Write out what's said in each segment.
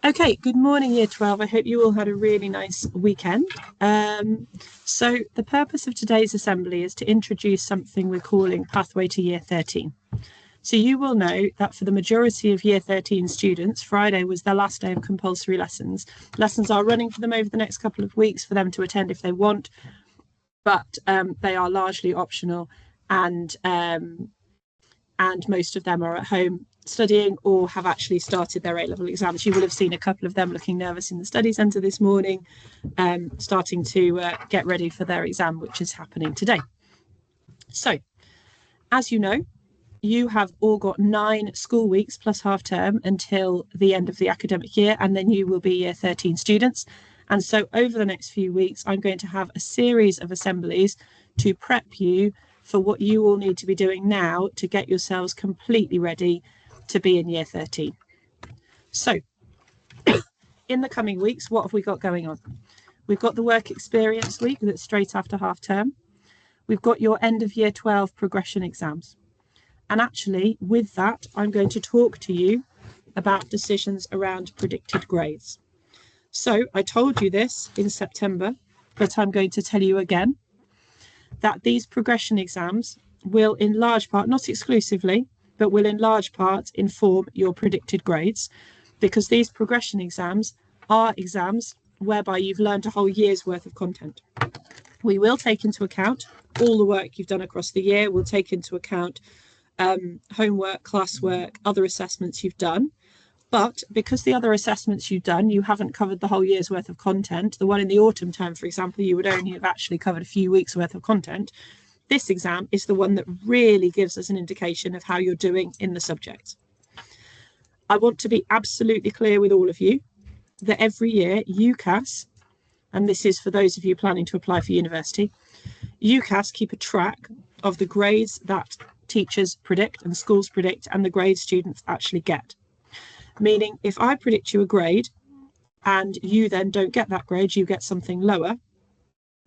Okay, good morning, Year 12. I hope you all had a really nice weekend. So the purpose of today's assembly is to introduce something we're calling Pathway to Year 13. So you will know that for the majority of Year 13 students, Friday was their last day of compulsory lessons. Lessons are running for them over the next couple of weeks for them to attend if they want, but they are largely optional, and most of them are at home studying or have actually started their A-level exams. You will have seen a couple of them looking nervous in the study centre this morning, starting to get ready for their exam, which is happening today. So, as you know, you have all got 9 school weeks plus half term until the end of the academic year, and then you will be Year 13 students. And so over the next few weeks, I'm going to have a series of assemblies to prep you for what you all need to be doing now to get yourselves completely ready to be in Year 13. So in the coming weeks, what have we got going on? We've got the work experience week that's straight after half term. We've got your end of Year 12 progression exams. And actually, with that, I'm going to talk to you about decisions around predicted grades. So I told you this in September, but I'm going to tell you again that these progression exams will in large part, not exclusively, but will in large part inform your predicted grades, because these progression exams are exams whereby you've learned a whole year's worth of content. We will take into account all the work you've done across the year. We'll take into account homework, classwork, other assessments you've done. But because the other assessments you've done, you haven't covered the whole year's worth of content. The one in the autumn term, for example, you would only have actually covered a few weeks worth of content. This exam is the one that really gives us an indication of how you're doing in the subject. I want to be absolutely clear with all of you that every year UCAS, and this is for those of you planning to apply for university, UCAS keep a track of the grades that teachers predict and schools predict and the grades students actually get. Meaning, if I predict you a grade and you then don't get that grade, you get something lower,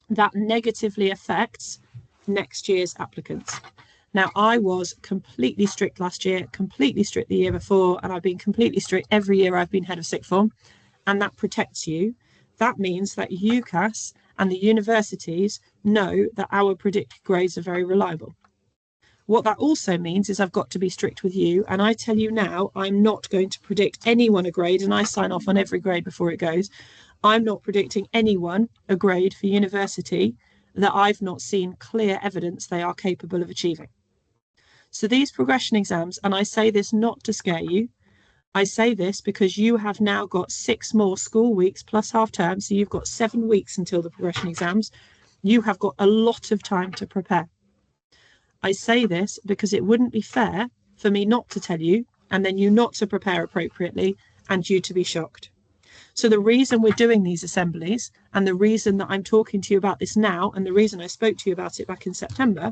that negatively affects next year's applicants. Now, I was completely strict last year, completely strict the year before, and I've been completely strict every year I've been head of sixth form, and that protects you. That means that UCAS and the universities know that our predicted grades are very reliable. What that also means is I've got to be strict with you, and I tell you now, I'm not going to predict anyone a grade, and I sign off on every grade before it goes. I'm not predicting anyone a grade for university that I've not seen clear evidence they are capable of achieving. So these progression exams, and I say this not to scare you, I say this because you have now got 6 more school weeks plus half term, so you've got 7 weeks until the progression exams. You have got a lot of time to prepare. I say this because it wouldn't be fair for me not to tell you and then you not to prepare appropriately and you to be shocked. So the reason we're doing these assemblies and the reason that I'm talking to you about this now and the reason I spoke to you about it back in September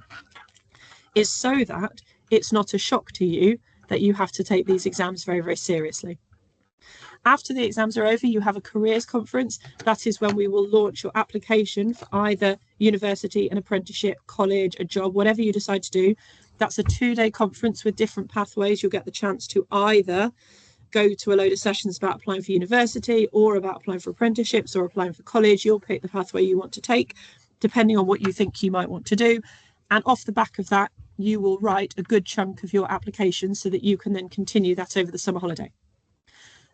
is so that it's not a shock to you that you have to take these exams very, very seriously. After the exams are over, you have a careers conference. That is when we will launch your application for either university, an apprenticeship, college, a job, whatever you decide to do. That's a 2-day conference with different pathways. You'll get the chance to either go to a load of sessions about applying for university or about applying for apprenticeships or applying for college. You'll pick the pathway you want to take, depending on what you think you might want to do. And off the back of that, you will write a good chunk of your application so that you can then continue that over the summer holiday.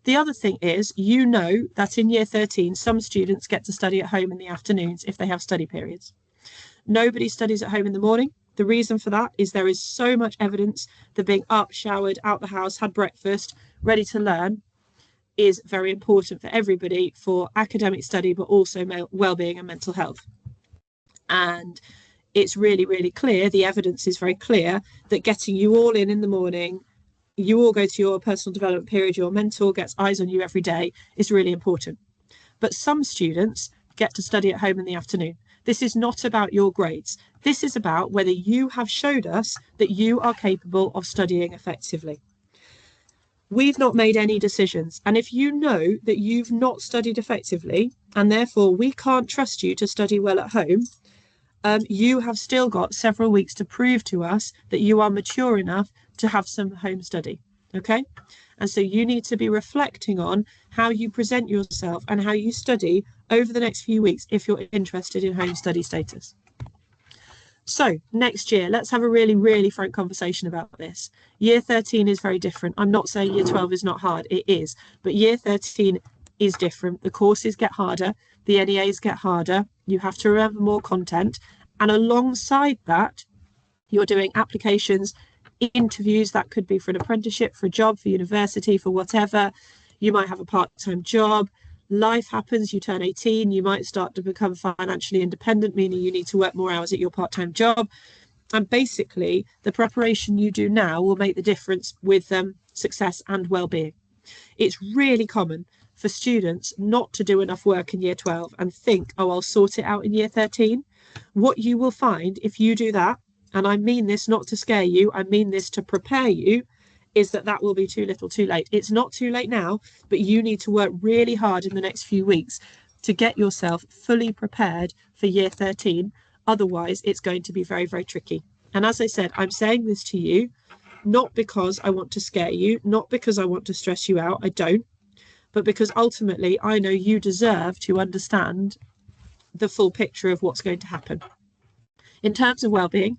The other thing is, you know that in Year 13, some students get to study at home in the afternoons if they have study periods. Nobody studies at home in the morning. The reason for that is there is so much evidence that being up, showered, out the house, had breakfast, ready to learn is very important for everybody for academic study, but also well-being and mental health. And it's really, really clear, the evidence is very clear, that getting you all in the morning, you all go to your personal development period, your mentor gets eyes on you every day, is really important. But some students get to study at home in the afternoon. This is not about your grades. This is about whether you have showed us that you are capable of studying effectively. We've not made any decisions. And if you know that you've not studied effectively, and therefore we can't trust you to study well at home, you have still got several weeks to prove to us that you are mature enough to have some home study. Okay, and so you need to be reflecting on how you present yourself and how you study over the next few weeks if you're interested in home study status. So next year, let's have a really, really frank conversation about this. Year 13 is very different. I'm not saying year 12 is not hard, it is, but year 13 is different. The courses get harder, the NEAs get harder, you have to remember more content, and alongside that, you're doing applications, interviews, that could be for an apprenticeship, for a job, for university, for whatever. You might have a part-time job. Life happens, you turn 18, you might start to become financially independent, meaning you need to work more hours at your part-time job. And basically, the preparation you do now will make the difference with success and well-being. It's really common for students not to do enough work in year 12 and think, oh, I'll sort it out in year 13. What you will find if you do that, and I mean this not to scare you, I mean this to prepare you, is that will be too little too late. It's not too late now, but you need to work really hard in the next few weeks to get yourself fully prepared for year 13. Otherwise, it's going to be very, very tricky. And as I said, I'm saying this to you, not because I want to scare you, not because I want to stress you out, I don't, but because ultimately I know you deserve to understand the full picture of what's going to happen. In terms of well-being,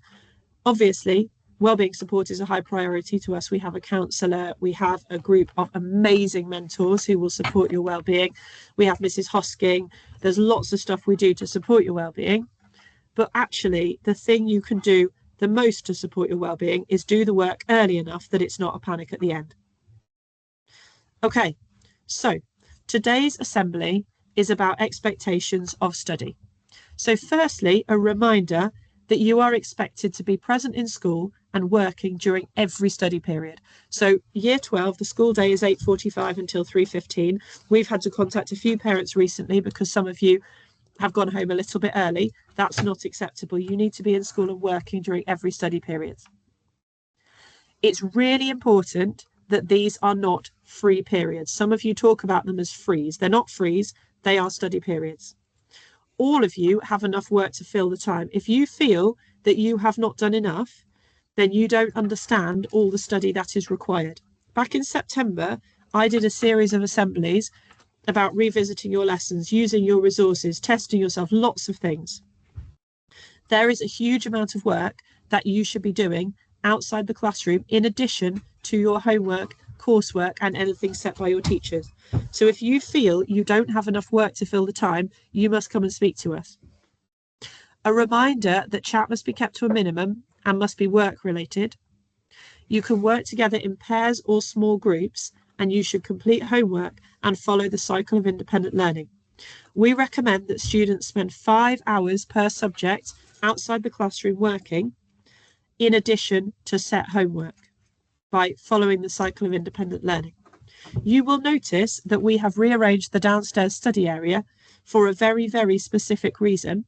obviously, wellbeing support is a high priority to us. We have a counsellor, we have a group of amazing mentors who will support your wellbeing. We have Mrs. Hosking. There's lots of stuff we do to support your wellbeing. But actually, the thing you can do the most to support your wellbeing is do the work early enough that it's not a panic at the end. Okay, so today's assembly is about expectations of study. So firstly, a reminder that you are expected to be present in school and working during every study period. So year 12, the school day is 8:45 until 3:15. We've had to contact a few parents recently because some of you have gone home a little bit early. That's not acceptable. You need to be in school and working during every study period. It's really important that these are not free periods. Some of you talk about them as frees. They're not frees, they are study periods. All of you have enough work to fill the time. If you feel that you have not done enough, then you don't understand all the study that is required. Back in September, I did a series of assemblies about revisiting your lessons, using your resources, testing yourself, lots of things. There is a huge amount of work that you should be doing outside the classroom in addition to your homework, coursework, and anything set by your teachers. So if you feel you don't have enough work to fill the time, you must come and speak to us. A reminder that chat must be kept to a minimum and must be work related. You can work together in pairs or small groups, and you should complete homework and follow the cycle of independent learning. We recommend that students spend 5 hours per subject outside the classroom working, in addition to set homework, by following the cycle of independent learning. You will notice that we have rearranged the downstairs study area for a very, very specific reason.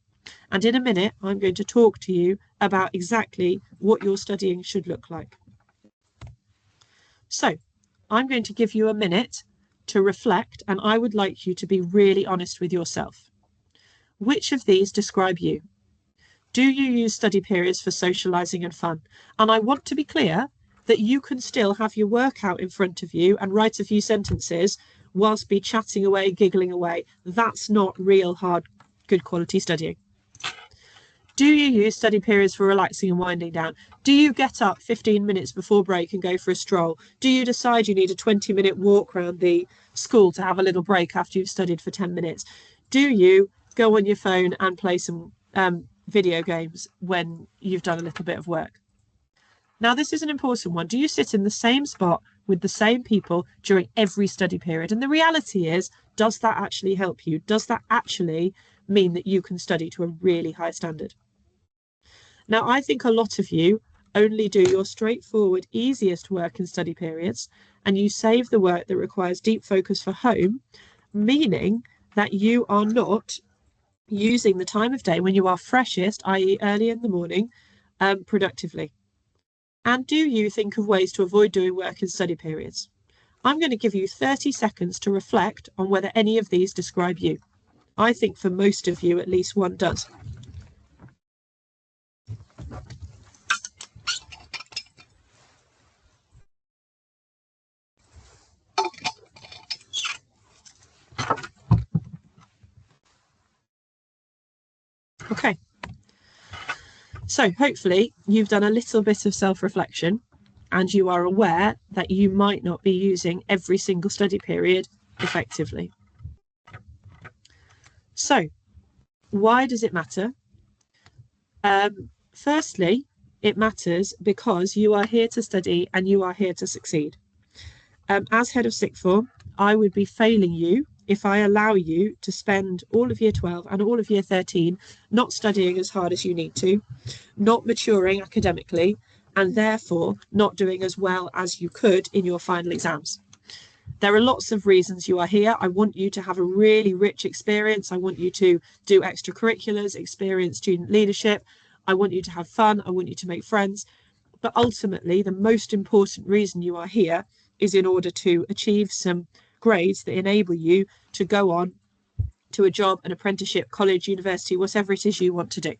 And in a minute, I'm going to talk to you about exactly what your studying should look like. So I'm going to give you a minute to reflect, and I would like you to be really honest with yourself. Which of these describe you? Do you use study periods for socialising and fun? And I want to be clear that you can still have your work out in front of you and write a few sentences whilst be chatting away, giggling away. That's not real hard, good quality studying. Do you use study periods for relaxing and winding down? Do you get up 15 minutes before break and go for a stroll? Do you decide you need a 20-minute walk around the school to have a little break after you've studied for 10 minutes? Do you go on your phone and play some video games when you've done a little bit of work? Now, this is an important one. Do you sit in the same spot with the same people during every study period? And the reality is, does that actually help you? Does that actually mean that you can study to a really high standard? Now, I think a lot of you only do your straightforward, easiest work in study periods, and you save the work that requires deep focus for home, meaning that you are not using the time of day when you are freshest, i.e. early in the morning, productively. And do you think of ways to avoid doing work in study periods? I'm going to give you 30 seconds to reflect on whether any of these describe you. I think for most of you, at least one does. Okay. So hopefully you've done a little bit of self-reflection and you are aware that you might not be using every single study period effectively. So why does it matter? Firstly, it matters because you are here to study and you are here to succeed. As head of sixth form, I would be failing you if I allow you to spend all of year 12 and all of year 13 not studying as hard as you need to, not maturing academically, and therefore not doing as well as you could in your final exams. There are lots of reasons you are here. I want you to have a really rich experience. I want you to do extracurriculars, experience student leadership. I want you to have fun. I want you to make friends. But ultimately, the most important reason you are here is in order to achieve some grades that enable you to go on to a job, an apprenticeship, college, university, whatever it is you want to do.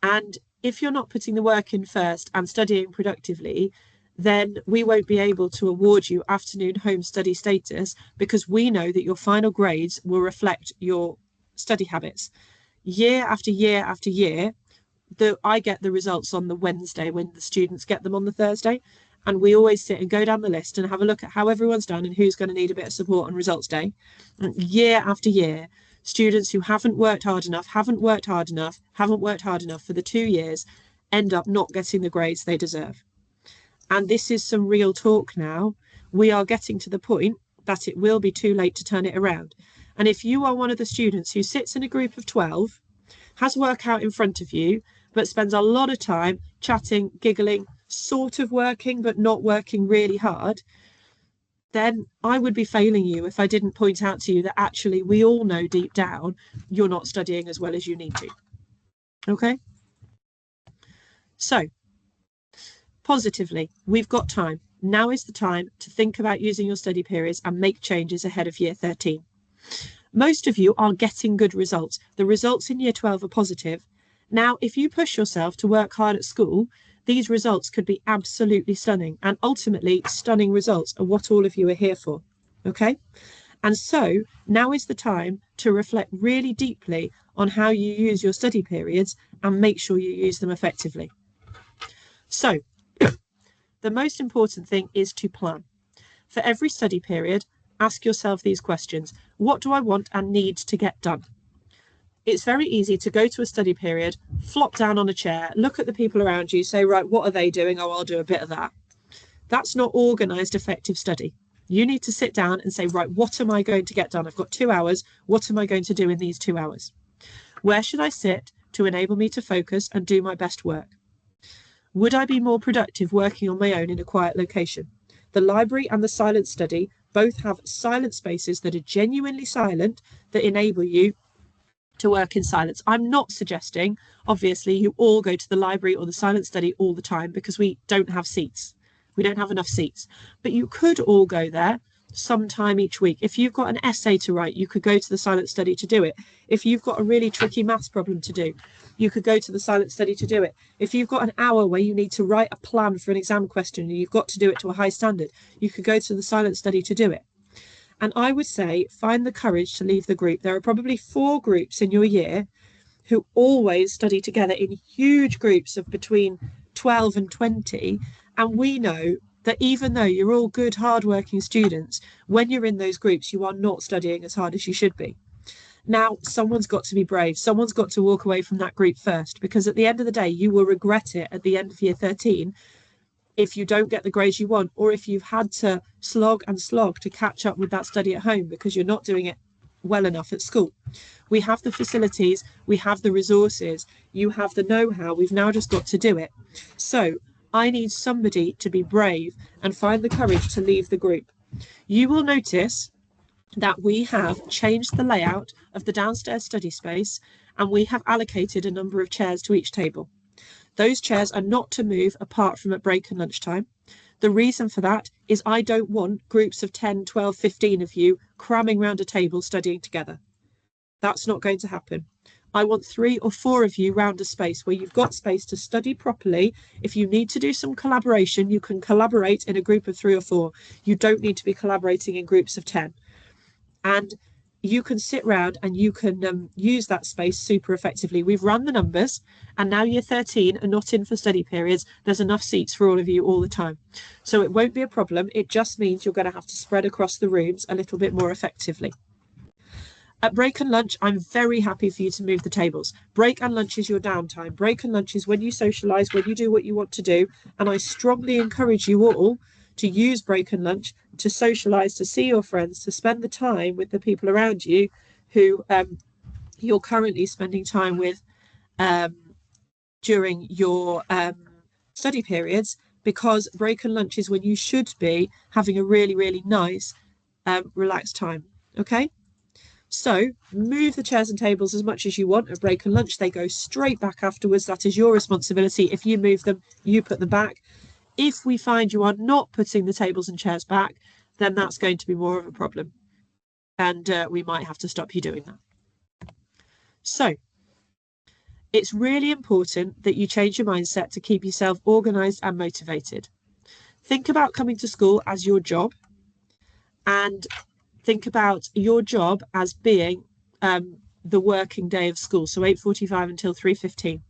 And if you're not putting the work in first and studying productively, then we won't be able to award you afternoon home study status, because we know that your final grades will reflect your study habits. Year after year after year, I get the results on the Wednesday when the students get them on the Thursday. And we always sit and go down the list and have a look at how everyone's done and who's going to need a bit of support on results day. And year after year, students who haven't worked hard enough for the 2 years end up not getting the grades they deserve. And this is some real talk now. We are getting to the point that it will be too late to turn it around. And if you are one of the students who sits in a group of 12, has work out in front of you, but spends a lot of time chatting, giggling, sort of working, but not working really hard, then I would be failing you if I didn't point out to you that actually we all know deep down you're not studying as well as you need to. Okay? So, positively, we've got time. Now is the time to think about using your study periods and make changes ahead of year 13. Most of you are getting good results. The results in year 12 are positive. Now, if you push yourself to work hard at school, these results could be absolutely stunning, and ultimately stunning results are what all of you are here for. Okay? And so now is the time to reflect really deeply on how you use your study periods and make sure you use them effectively. So the most important thing is to plan. For every study period, ask yourself these questions. What do I want and need to get done? It's very easy to go to a study period, flop down on a chair, look at the people around you, say, right, what are they doing? Oh, I'll do a bit of that. That's not organised, effective study. You need to sit down and say, right, what am I going to get done? I've got 2 hours. What am I going to do in these 2 hours? Where should I sit to enable me to focus and do my best work? Would I be more productive working on my own in a quiet location? The library and the silent study both have silent spaces that are genuinely silent that enable you to work in silence. I'm not suggesting, obviously, you all go to the library or the silent study all the time, because we don't have seats. We don't have enough seats. But you could all go there sometime each week. If you've got an essay to write, you could go to the silent study to do it. If you've got a really tricky maths problem to do, you could go to the silent study to do it. If you've got an hour where you need to write a plan for an exam question and you've got to do it to a high standard, you could go to the silent study to do it. And I would say, find the courage to leave the group. There are probably 4 groups in your year who always study together in huge groups of between 12 and 20. And we know that even though you're all good, hardworking students, when you're in those groups, you are not studying as hard as you should be. Now, someone's got to be brave. Someone's got to walk away from that group first, because at the end of the day, you will regret it at the end of year 13 if you don't get the grades you want, or if you've had to slog to catch up with that study at home because you're not doing it well enough at school. We have the facilities, we have the resources, you have the know-how, we've now just got to do it. So I need somebody to be brave and find the courage to leave the group. You will notice that we have changed the layout of the downstairs study space, and we have allocated a number of chairs to each table. Those chairs are not to move apart from at break and lunchtime. The reason for that is I don't want groups of 10, 12, 15 of you cramming round a table studying together. That's not going to happen. I want 3 or 4 of you round a space where you've got space to study properly. If you need to do some collaboration, you can collaborate in a group of 3 or 4. You don't need to be collaborating in groups of 10. And you can sit around and you can use that space super effectively. We've run the numbers, and now year 13 are not in for study periods. There's enough seats for all of you all the time. So it won't be a problem. It just means you're going to have to spread across the rooms a little bit more effectively. At break and lunch, I'm very happy for you to move the tables. Break and lunch is your downtime. Break and lunch is when you socialise, when you do what you want to do. And I strongly encourage you all to use break and lunch to socialise, to see your friends, to spend the time with the people around you who you're currently spending time with during your study periods, because break and lunch is when you should be having a really, really nice, relaxed time. Okay? So move the chairs and tables as much as you want at break and lunch. They go straight back afterwards. That is your responsibility. If you move them, you put them back. If we find you are not putting the tables and chairs back, then that's going to be more of a problem. And we might have to stop you doing that. So it's really important that you change your mindset to keep yourself organised and motivated. Think about coming to school as your job, and think about your job as being the working day of school, so 8:45 until 3:15.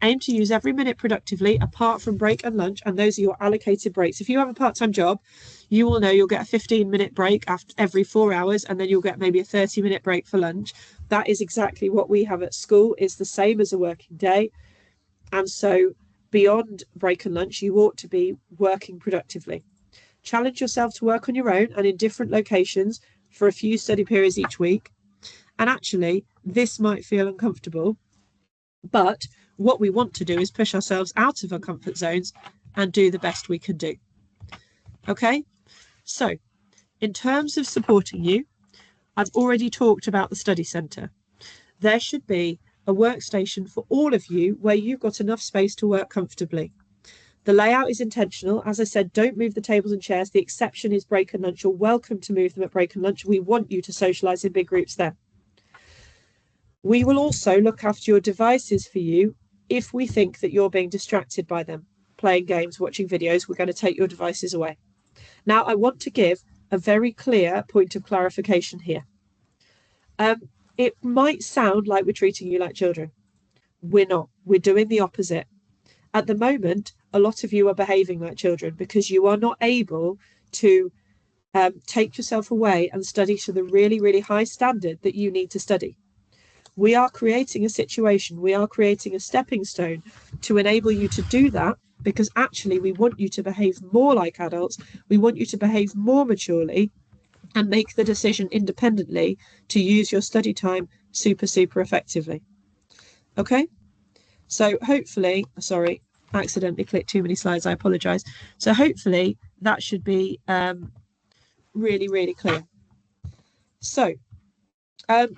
Aim to use every minute productively apart from break and lunch, and those are your allocated breaks. If you have a part-time job, you will know you'll get a 15-minute break after every 4 hours, and then you'll get maybe a 30-minute break for lunch. That is exactly what we have at school. It's the same as a working day. And so beyond break and lunch, you ought to be working productively. Challenge yourself to work on your own and in different locations for a few study periods each week. And actually, this might feel uncomfortable, but what we want to do is push ourselves out of our comfort zones and do the best we can do. Okay, so in terms of supporting you, I've already talked about the study centre. There should be a workstation for all of you where you've got enough space to work comfortably. The layout is intentional. As I said, don't move the tables and chairs. The exception is break and lunch. You're welcome to move them at break and lunch. We want you to socialise in big groups there. We will also look after your devices for you if we think that you're being distracted by them, playing games, watching videos. We're going to take your devices away. Now, I want to give a very clear point of clarification here. It might sound like we're treating you like children. We're not. We're doing the opposite. At the moment, a lot of you are behaving like children because you are not able to take yourself away and study to the really, really high standard that you need to study. We are creating a situation, we are creating a stepping stone to enable you to do that, because actually we want you to behave more like adults. We want you to behave more maturely and make the decision independently to use your study time super, super effectively. Okay, so hopefully, sorry, accidentally clicked too many slides, I apologize. So hopefully that should be really, really clear. So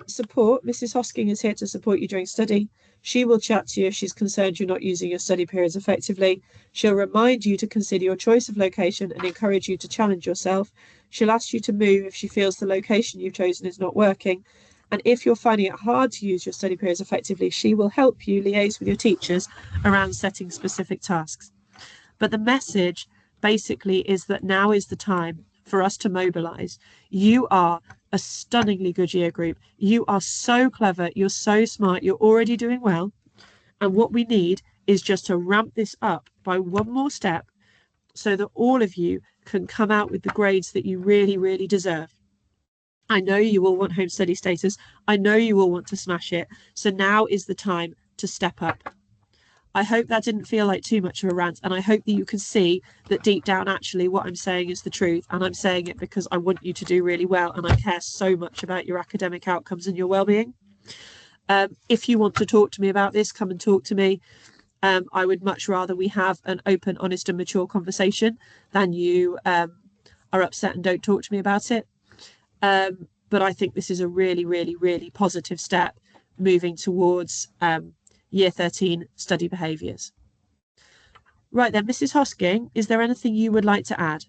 support. Mrs. Hosking is here to support you during study. She will chat to you if she's concerned you're not using your study periods effectively. She'll remind you to consider your choice of location and encourage you to challenge yourself. She'll ask you to move if she feels the location you've chosen is not working. And if you're finding it hard to use your study periods effectively, she will help you liaise with your teachers around setting specific tasks. But the message basically is that now is the time for us to mobilise. You are a stunningly good year group. You are so clever. You're so smart. You're already doing well. And what we need is just to ramp this up by one more step so that all of you can come out with the grades that you really, really deserve. I know you will want home study status. I know you will want to smash it. So now is the time to step up. I hope that didn't feel like too much of a rant, and I hope that you can see that deep down actually what I'm saying is the truth, and I'm saying it because I want you to do really well and I care so much about your academic outcomes and your well-being. If you want to talk to me about this, come and talk to me. I would much rather we have an open, honest and mature conversation than you are upset and don't talk to me about it. But I think this is a really, really, really positive step moving towards Year 13 study behaviours. Right then, Mrs. Hosking, is there anything you would like to add?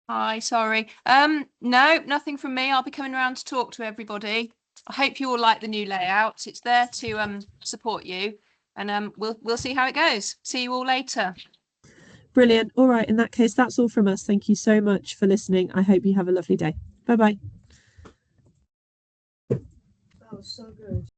Hi, sorry. No, nothing from me. I'll be coming around to talk to everybody. I hope you all like the new layout. It's there to support you, and we'll see how it goes. See you all later. Brilliant. All right. In that case, that's all from us. Thank you so much for listening. I hope you have a lovely day. Bye bye. That was so good.